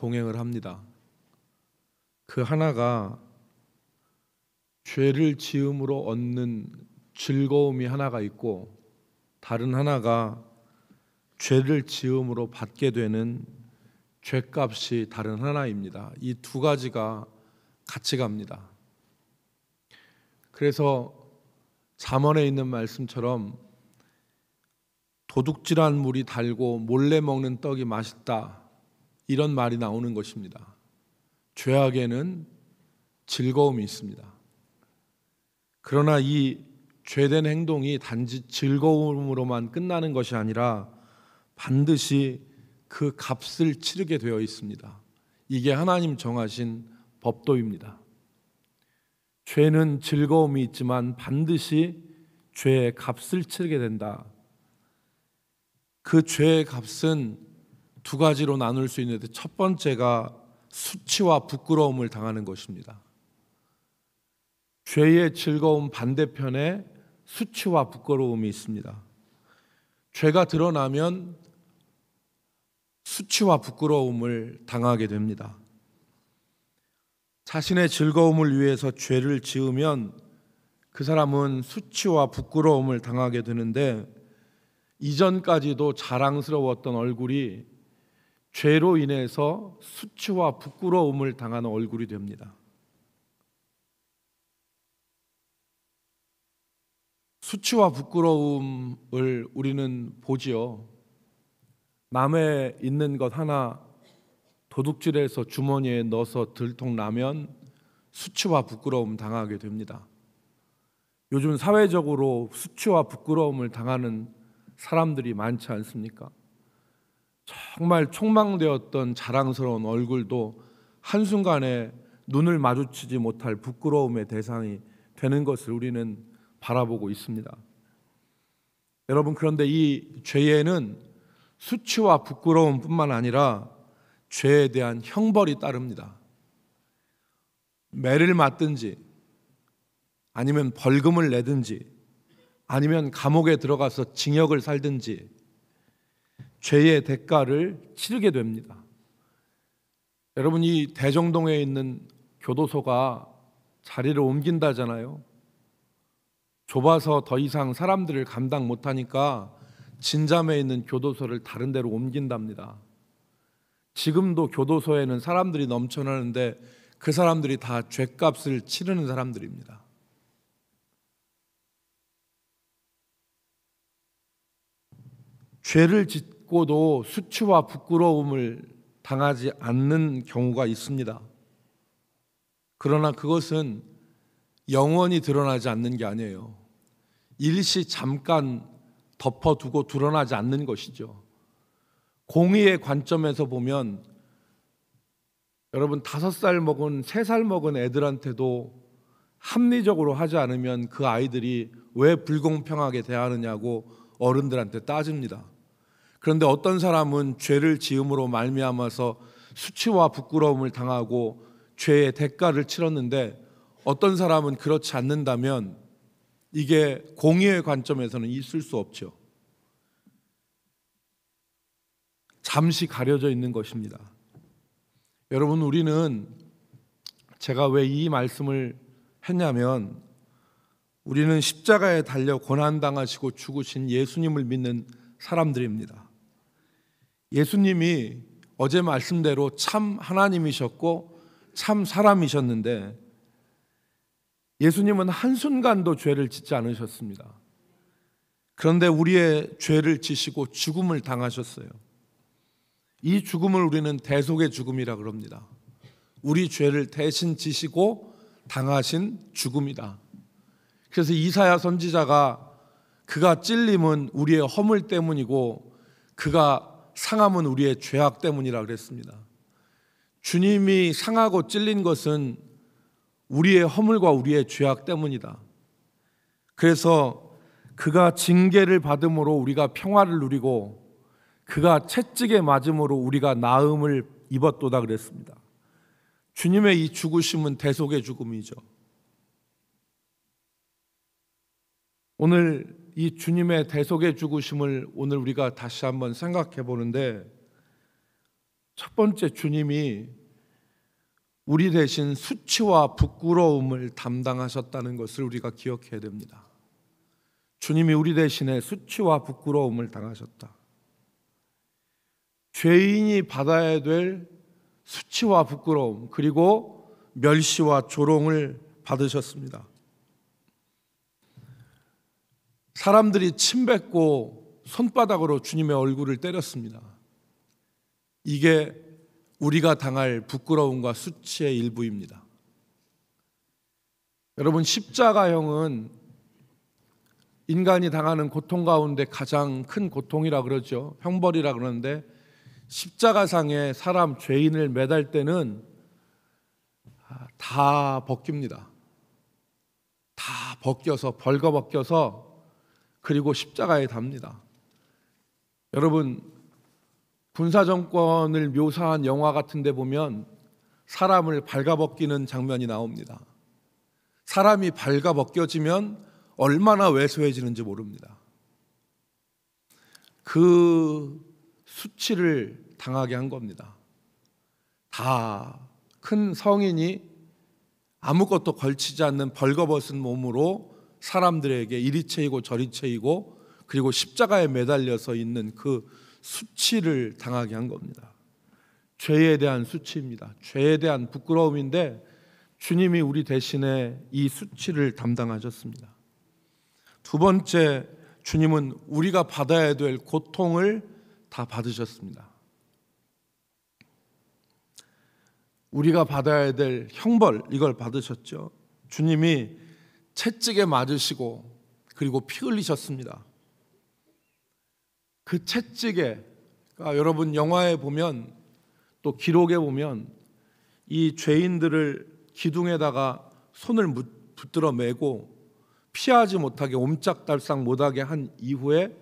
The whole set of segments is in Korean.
동행을 합니다. 그 하나가 죄를 지음으로 얻는 즐거움이 하나가 있고, 다른 하나가 죄를 지음으로 받게 되는 죄값이 다른 하나입니다. 이 두 가지가 같이 갑니다. 그래서 잠언에 있는 말씀처럼 도둑질한 물이 달고 몰래 먹는 떡이 맛있다, 이런 말이 나오는 것입니다. 죄악에는 즐거움이 있습니다. 그러나 이 죄된 행동이 단지 즐거움으로만 끝나는 것이 아니라 반드시 그 값을 치르게 되어 있습니다. 이게 하나님 정하신 법도입니다. 죄는 즐거움이 있지만 반드시 죄의 값을 치르게 된다. 그 죄의 값은 두 가지로 나눌 수 있는데, 첫 번째가 수치와 부끄러움을 당하는 것입니다. 죄의 즐거움 반대편에 수치와 부끄러움이 있습니다. 죄가 드러나면 수치와 부끄러움을 당하게 됩니다. 자신의 즐거움을 위해서 죄를 지으면 그 사람은 수치와 부끄러움을 당하게 되는데, 이전까지도 자랑스러웠던 얼굴이 죄로 인해서 수치와 부끄러움을 당하는 얼굴이 됩니다. 수치와 부끄러움을 우리는 보지요. 남의 있는 것 하나 도둑질해서 주머니에 넣어서 들통나면 수치와 부끄러움 당하게 됩니다. 요즘 사회적으로 수치와 부끄러움을 당하는 사람들이 많지 않습니까? 정말 촉망되었던 자랑스러운 얼굴도 한순간에 눈을 마주치지 못할 부끄러움의 대상이 되는 것을 우리는 바라보고 있습니다. 여러분, 그런데 이 죄에는 수치와 부끄러움뿐만 아니라 죄에 대한 형벌이 따릅니다. 매를 맞든지, 아니면 벌금을 내든지, 아니면 감옥에 들어가서 징역을 살든지 죄의 대가를 치르게 됩니다. 여러분, 이 대정동에 있는 교도소가 자리를 옮긴다잖아요. 좁아서 더 이상 사람들을 감당 못하니까 진잠에 있는 교도소를 다른 데로 옮긴답니다. 지금도 교도소에는 사람들이 넘쳐나는데 그 사람들이 다 죄값을 치르는 사람들입니다. 죄를 짓고도 수치와 부끄러움을 당하지 않는 경우가 있습니다. 그러나 그것은 영원히 드러나지 않는 게 아니에요. 일시 잠깐 덮어두고 드러나지 않는 것이죠. 공의의 관점에서 보면 여러분, 5살 먹은 3살 먹은 애들한테도 합리적으로 하지 않으면 그 아이들이 왜 불공평하게 대하느냐고 어른들한테 따집니다. 그런데 어떤 사람은 죄를 지음으로 말미암아서 수치와 부끄러움을 당하고 죄의 대가를 치렀는데, 어떤 사람은 그렇지 않는다면 이게 공의의 관점에서는 있을 수 없죠. 잠시 가려져 있는 것입니다. 여러분, 우리는, 제가 왜 이 말씀을 했냐면, 우리는 십자가에 달려 고난당하시고 죽으신 예수님을 믿는 사람들입니다. 예수님이 어제 말씀대로 참 하나님이셨고 참 사람이셨는데, 예수님은 한순간도 죄를 짓지 않으셨습니다. 그런데 우리의 죄를 지시고 죽음을 당하셨어요. 이 죽음을 우리는 대속의 죽음이라 그럽니다. 우리 죄를 대신 지시고 당하신 죽음이다. 그래서 이사야 선지자가 그가 찔림은 우리의 허물 때문이고 그가 상함은 우리의 죄악 때문이라 그랬습니다. 주님이 상하고 찔린 것은 우리의 허물과 우리의 죄악 때문이다. 그래서 그가 징계를 받음으로 우리가 평화를 누리고 그가 채찍에 맞음으로 우리가 나음을 입었도다 그랬습니다. 주님의 이 죽으심은 대속의 죽음이죠. 오늘 이 주님의 대속의 죽으심을 오늘 우리가 다시 한번 생각해 보는데, 첫 번째, 주님이 우리 대신 수치와 부끄러움을 담당하셨다는 것을 우리가 기억해야 됩니다. 주님이 우리 대신에 수치와 부끄러움을 당하셨다. 죄인이 받아야 될 수치와 부끄러움, 그리고 멸시와 조롱을 받으셨습니다. 사람들이 침뱉고 손바닥으로 주님의 얼굴을 때렸습니다. 이게 우리가 당할 부끄러움과 수치의 일부입니다. 여러분, 십자가형은 인간이 당하는 고통 가운데 가장 큰 고통이라 그러죠. 형벌이라 그러는데, 십자가상에 사람 죄인을 매달 때는 다 벗깁니다. 다 벗겨서, 벌거벗겨서, 그리고 십자가에 답니다. 여러분, 군사정권을 묘사한 영화 같은 데 보면 사람을 발가벗기는 장면이 나옵니다. 사람이 발가벗겨지면 얼마나 왜소해지는지 모릅니다. 그 수치를 당하게 한 겁니다. 다 큰 성인이 아무것도 걸치지 않는 벌거벗은 몸으로 사람들에게 이리 채이고 저리 채이고, 그리고 십자가에 매달려서 있는 그 수치를 당하게 한 겁니다. 죄에 대한 수치입니다. 죄에 대한 부끄러움인데 주님이 우리 대신에 이 수치를 담당하셨습니다. 두 번째, 주님은 우리가 받아야 될 고통을 다 받으셨습니다. 우리가 받아야 될 형벌, 이걸 받으셨죠. 주님이 채찍에 맞으시고 그리고 피 흘리셨습니다. 그 채찍에, 그러니까 여러분 영화에 보면 또 기록에 보면 이 죄인들을 기둥에다가 손을 붙들어 매고 피하지 못하게, 옴짝달싹 못하게 한 이후에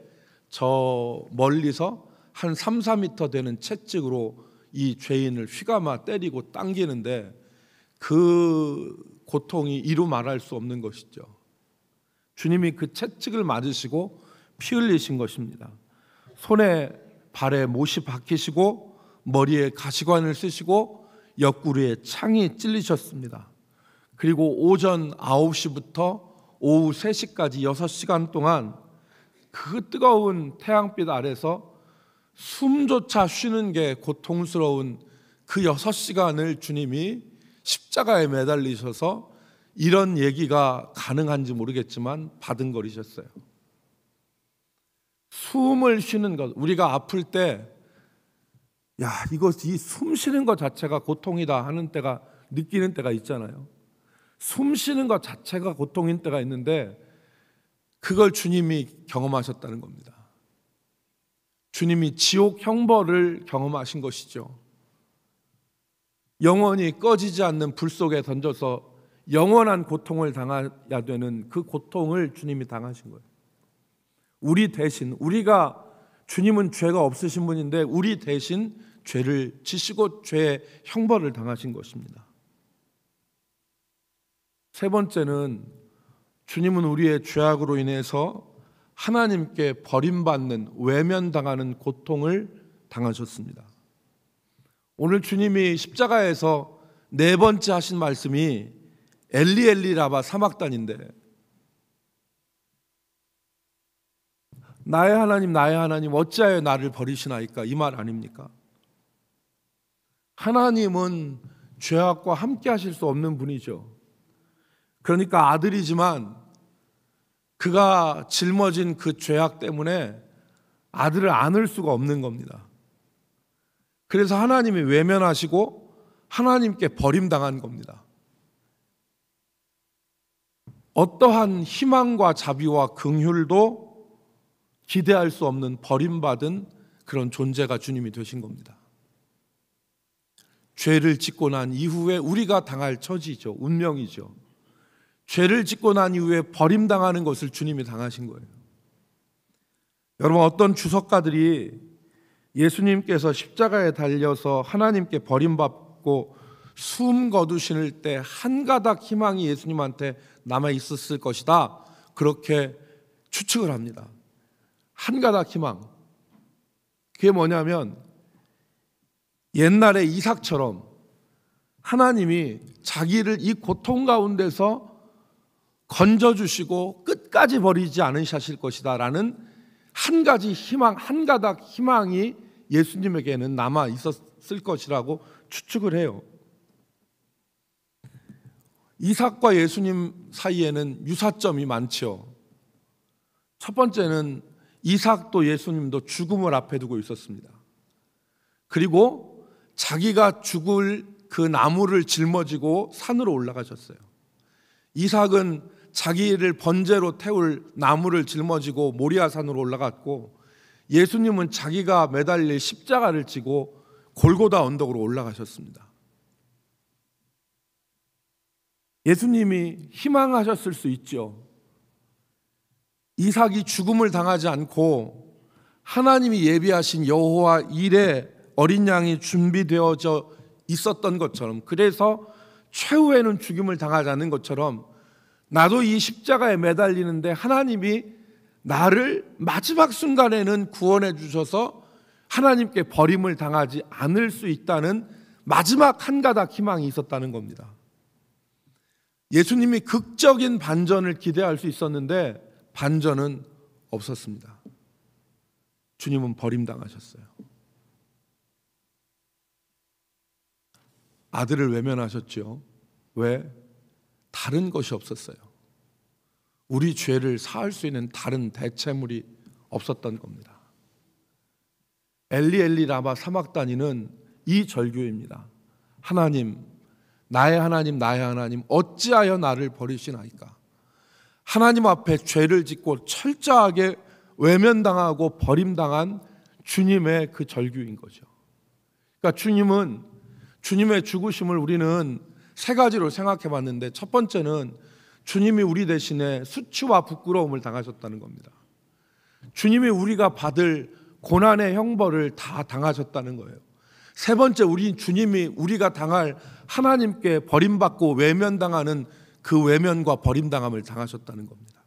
저 멀리서 한 3, 4m 되는 채찍으로 이 죄인을 휘감아 때리고 당기는데, 그 고통이 이루 말할 수 없는 것이죠. 주님이 그 채찍을 맞으시고 피 흘리신 것입니다. 손에 발에 못이 박히시고 머리에 가시관을 쓰시고 옆구리에 창이 찔리셨습니다. 그리고 오전 9시부터 오후 3시까지 6시간 동안 그 뜨거운 태양빛 아래서 숨조차 쉬는 게 고통스러운 그 6시간을 주님이 십자가에 매달리셔서, 이런 얘기가 가능한지 모르겠지만 바둥거리셨어요. 숨을 쉬는 것, 우리가 아플 때 이 숨 쉬는 것 자체가 고통이다 하는 때가, 느끼는 때가 있잖아요. 숨 쉬는 것 자체가 고통인 때가 있는데, 그걸 주님이 경험하셨다는 겁니다. 주님이 지옥 형벌을 경험하신 것이죠. 영원히 꺼지지 않는 불 속에 던져서 영원한 고통을 당해야 되는 그 고통을 주님이 당하신 거예요. 우리 대신, 우리가, 주님은 죄가 없으신 분인데 우리 대신 죄를 지시고 죄의 형벌을 당하신 것입니다. 세 번째는, 주님은 우리의 죄악으로 인해서 하나님께 버림받는, 외면당하는 고통을 당하셨습니다. 오늘 주님이 십자가에서 네 번째 하신 말씀이 엘리 엘리 라마 사막단인데, 나의 하나님 어찌하여 나를 버리시나이까, 이 말 아닙니까? 하나님은 죄악과 함께 하실 수 없는 분이죠. 그러니까 아들이지만 그가 짊어진 그 죄악 때문에 아들을 안을 수가 없는 겁니다. 그래서 하나님이 외면하시고 하나님께 버림당한 겁니다. 어떠한 희망과 자비와 긍휼도 기대할 수 없는 버림받은 그런 존재가 주님이 되신 겁니다. 죄를 짓고 난 이후에 우리가 당할 처지죠. 운명이죠. 죄를 짓고 난 이후에 버림당하는 것을 주님이 당하신 거예요. 여러분, 어떤 주석가들이 예수님께서 십자가에 달려서 하나님께 버림받고 숨 거두실 때 한 가닥 희망이 예수님한테 남아 있었을 것이다, 그렇게 추측을 합니다. 한 가닥 희망. 그게 뭐냐면 옛날에 이삭처럼 하나님이 자기를 이 고통 가운데서 건져주시고 끝까지 버리지 않으실 것이다 라는 한 가지 희망, 한 가닥 희망이 예수님에게는 남아 있었을 것이라고 추측을 해요. 이삭과 예수님 사이에는 유사점이 많죠. 첫 번째는 이삭도 예수님도 죽음을 앞에 두고 있었습니다. 그리고 자기가 죽을 그 나무를 짊어지고 산으로 올라가셨어요. 이삭은 자기를 번제로 태울 나무를 짊어지고 모리아 산으로 올라갔고, 예수님은 자기가 매달릴 십자가를 지고 골고다 언덕으로 올라가셨습니다. 예수님이 희망하셨을 수 있죠. 이삭이 죽음을 당하지 않고 하나님이 예비하신 여호와 일의 어린 양이 준비되어져 있었던 것처럼, 그래서 최후에는 죽임을 당하지 않는 것처럼 나도 이 십자가에 매달리는데 하나님이 나를 마지막 순간에는 구원해 주셔서 하나님께 버림을 당하지 않을 수 있다는 마지막 한 가닥 희망이 있었다는 겁니다. 예수님이 극적인 반전을 기대할 수 있었는데 반전은 없었습니다. 주님은 버림당하셨어요. 아들을 외면하셨죠. 왜? 다른 것이 없었어요. 우리 죄를 사할 수 있는 다른 대체물이 없었던 겁니다. 엘리 엘리 라마 사막다니는 이 절규입니다. 하나님, 나의 하나님, 나의 하나님, 어찌하여 나를 버리시나이까? 하나님 앞에 죄를 짓고 철저하게 외면당하고 버림당한 주님의 그 절규인 거죠. 그러니까 주님의 죽으심을 우리는 세 가지로 생각해 봤는데, 첫 번째는 주님이 우리 대신에 수치와 부끄러움을 당하셨다는 겁니다. 주님이 우리가 받을 고난의 형벌을 다 당하셨다는 거예요. 세 번째, 주님이 우리가 당할 하나님께 버림받고 외면당하는 그 외면과 버림당함을 당하셨다는 겁니다.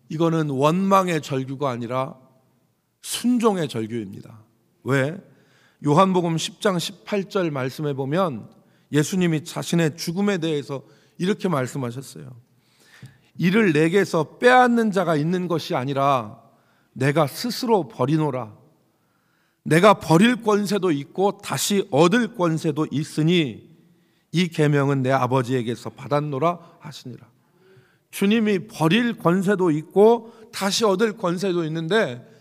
이거는 원망의 절규가 아니라 순종의 절규입니다. 왜? 요한복음 10장 18절 말씀에 보면 예수님이 자신의 죽음에 대해서 이렇게 말씀하셨어요. 이를 내게서 빼앗는 자가 있는 것이 아니라 내가 스스로 버리노라. 내가 버릴 권세도 있고 다시 얻을 권세도 있으니 이 계명은 내 아버지에게서 받았노라 하시니라. 주님이 버릴 권세도 있고 다시 얻을 권세도 있는데,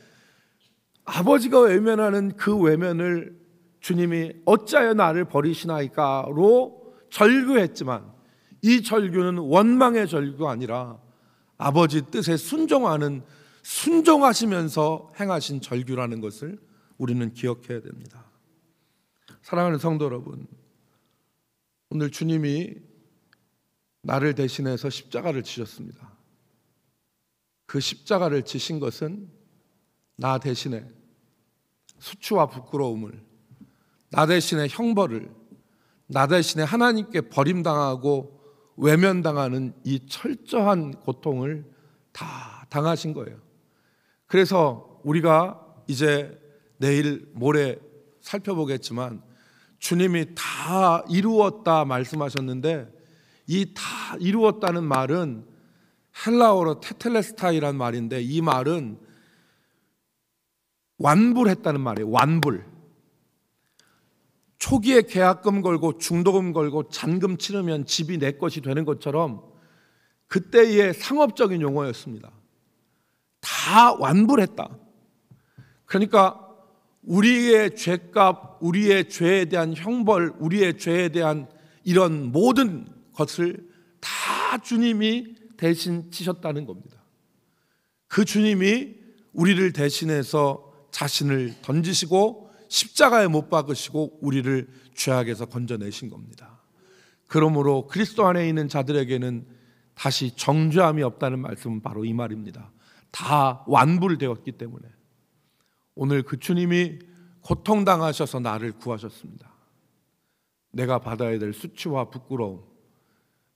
아버지가 외면하는 그 외면을 주님이 어찌하여 나를 버리시나이까로 절규했지만, 이 절규는 원망의 절규가 아니라 아버지 뜻에 순종하시면서 행하신 절규라는 것을 우리는 기억해야 됩니다. 사랑하는 성도 여러분, 오늘 주님이 나를 대신해서 십자가를 지셨습니다. 그 십자가를 지신 것은 나 대신에 수치와 부끄러움을, 나 대신에 형벌을, 나 대신에 하나님께 버림당하고 외면당하는 이 철저한 고통을 다 당하신 거예요. 그래서 우리가 이제 내일 모레 살펴보겠지만 주님이 다 이루었다 말씀하셨는데, 이 다 이루었다는 말은 헬라어로 테텔레스타이란 말인데, 이 말은 완불했다는 말이에요. 완불. 초기에 계약금 걸고 중도금 걸고 잔금 치르면 집이 내 것이 되는 것처럼 그때의 상업적인 용어였습니다. 다 완불했다. 그러니까 우리의 죄값, 우리의 죄에 대한 형벌, 우리의 죄에 대한 이런 모든 것을 다 주님이 대신 치셨다는 겁니다. 그 주님이 우리를 대신해서 자신을 던지시고 십자가에 못 박으시고 우리를 죄악에서 건져내신 겁니다. 그러므로 그리스도 안에 있는 자들에게는 다시 정죄함이 없다는 말씀은 바로 이 말입니다. 다 완불되었기 때문에 오늘 그 주님이 고통당하셔서 나를 구하셨습니다. 내가 받아야 될 수치와 부끄러움,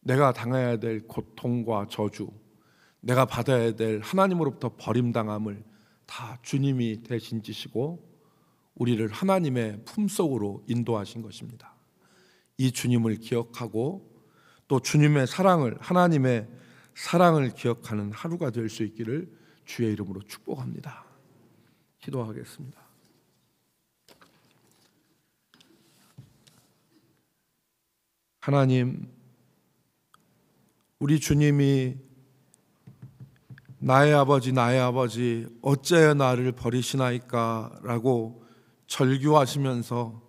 내가 당해야 될 고통과 저주, 내가 받아야 될 하나님으로부터 버림당함을 다 주님이 대신 지시고 우리를 하나님의 품속으로 인도하신 것입니다. 이 주님을 기억하고 또 주님의 사랑을, 하나님의 사랑을 기억하는 하루가 될 수 있기를 주의 이름으로 축복합니다. 기도하겠습니다. 하나님, 우리 주님이 나의 아버지 어찌하여 나를 버리시나이까 라고 절규하시면서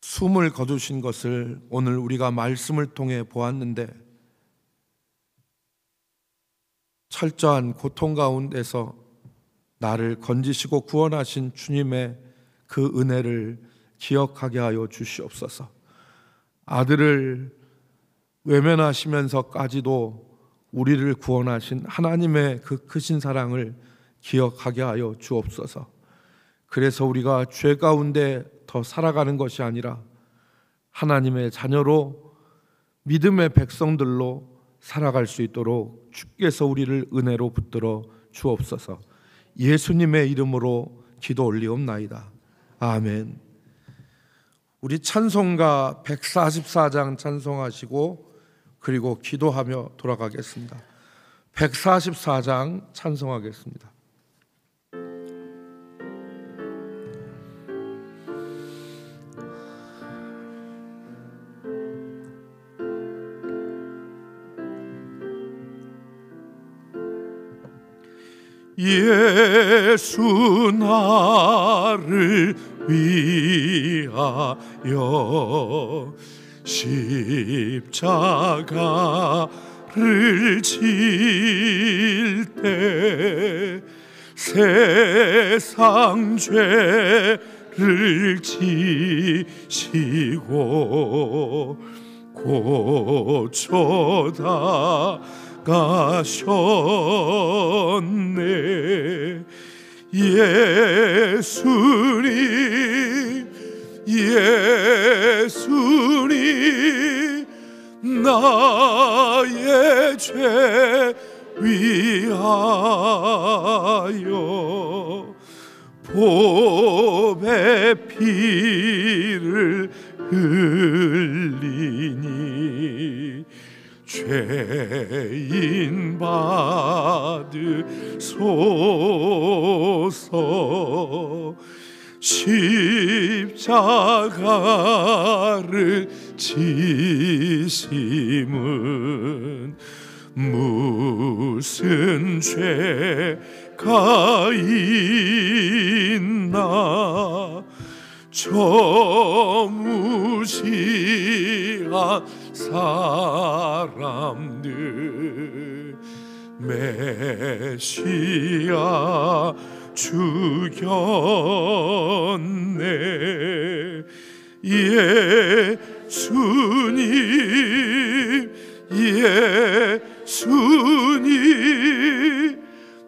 숨을 거두신 것을 오늘 우리가 말씀을 통해 보았는데, 철저한 고통 가운데서 나를 건지시고 구원하신 주님의 그 은혜를 기억하게 하여 주시옵소서. 아들을 외면하시면서까지도 우리를 구원하신 하나님의 그 크신 사랑을 기억하게 하여 주옵소서. 그래서 우리가 죄 가운데 더 살아가는 것이 아니라 하나님의 자녀로 믿음의 백성들로 살아갈 수 있도록 주께서 우리를 은혜로 붙들어 주옵소서. 예수님의 이름으로 기도 올리옵나이다. 아멘. 우리 찬송가 144장 찬송하시고 그리고 기도하며 돌아가겠습니다. 144장 찬송하겠습니다. 예수 나를 위하여 십자가를 질 때 세상 죄를 지시고 고쳐다 가셨네. 예수님 나의 죄 위하여 보배 피를 흘리니 죄인 받으소서. 십자가를 지심은 무슨 죄가 있나. 저 무시한 사람들 메시아 죽였네. 예수님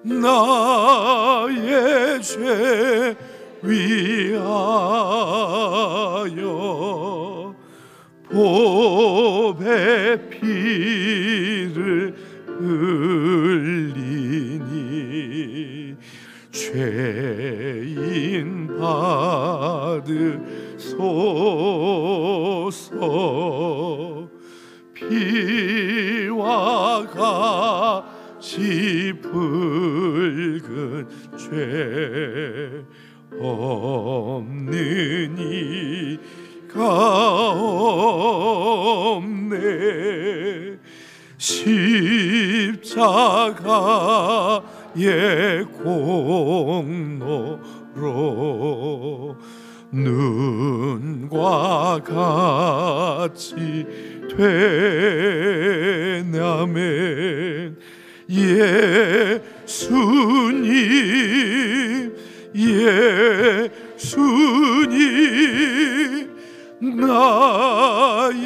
나의 죄 위하여 보배 피를 흘리니 죄인 받으소서. 피와 같이 붉은 죄 없는 이가 없네. 십자가의 공로로 눈과 같이 되냐면 예수님 나의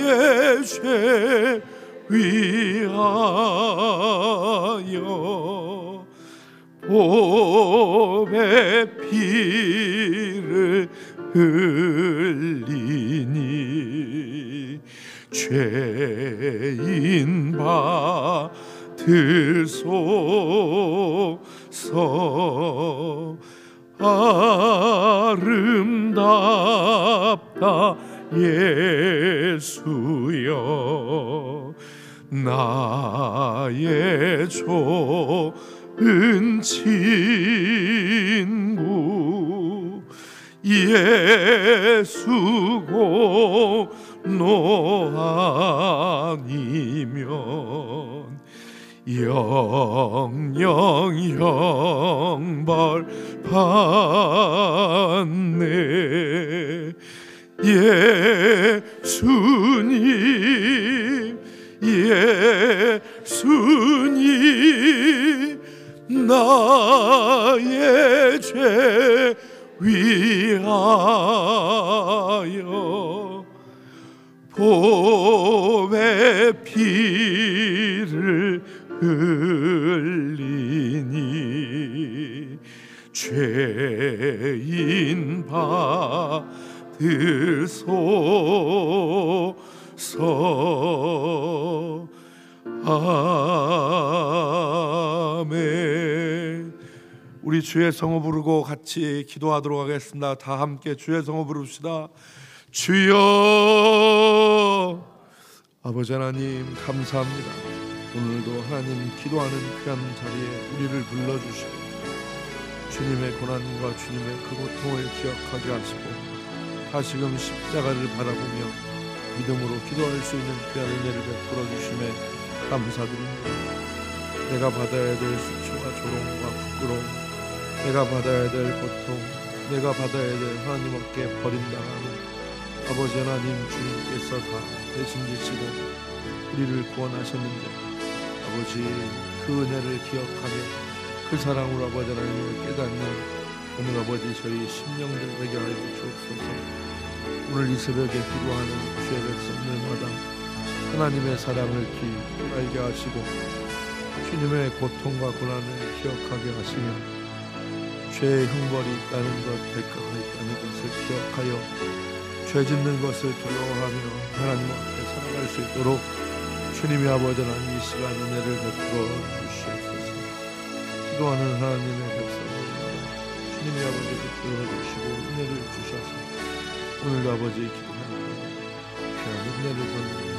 죄 위하여 보배 피를 흘리니 죄인 받으소서. 아름답다 예수여. 나의 좋은 친구 예수고 너 아니면 영영 벌받네. 예수님 나의 죄 위하여 보배 피를 흘리니 죄인 받으소서. 아멘. 우리 주의 성호 부르고 같이 기도하도록 하겠습니다. 다 함께 주의 성호 부릅시다. 주여. 아버지 하나님 감사합니다. 오늘도 하나님 기도하는 귀한 자리에 우리를 불러주시고 주님의 고난과 주님의 그 고통을 기억하게 하시고 다시금 십자가를 바라보며 믿음으로 기도할 수 있는 귀한 은혜를 베풀어 주심에 감사드립니다. 내가 받아야 될 수치와 조롱과 부끄러움, 내가 받아야 될 고통, 내가 받아야 될 하나님 없게 버림당하는 아버지 하나님 주님께서 다 대신 지시고 우리를 구원하셨는데 아버지 그 은혜를 기억하며 그 사랑으로 아버지 하나님을 깨닫는 오늘 아버지 저희 심령들 되게 하여 주옵소서. 오늘 이 새벽에 기도하는 주의 백성들마다 하나님의 사랑을 깊이 알게 하시고 주님의 고통과 고난을 기억하게 하시며 죄의 형벌이 있다는 것, 대가가 있다는 것을 기억하여 죄 짓는 것을 두려워하며 하나님 앞에 살아갈 수 있도록 주님의 아버지 하나님 이 시간 은혜를 베풀어 주시옵소서. 기도하는 하나님의 백성들마다 주님의 아버지 붙들어 주시고 은혜를 주셔서 오늘도 아버지 기도하는 귀한 은혜를 던지고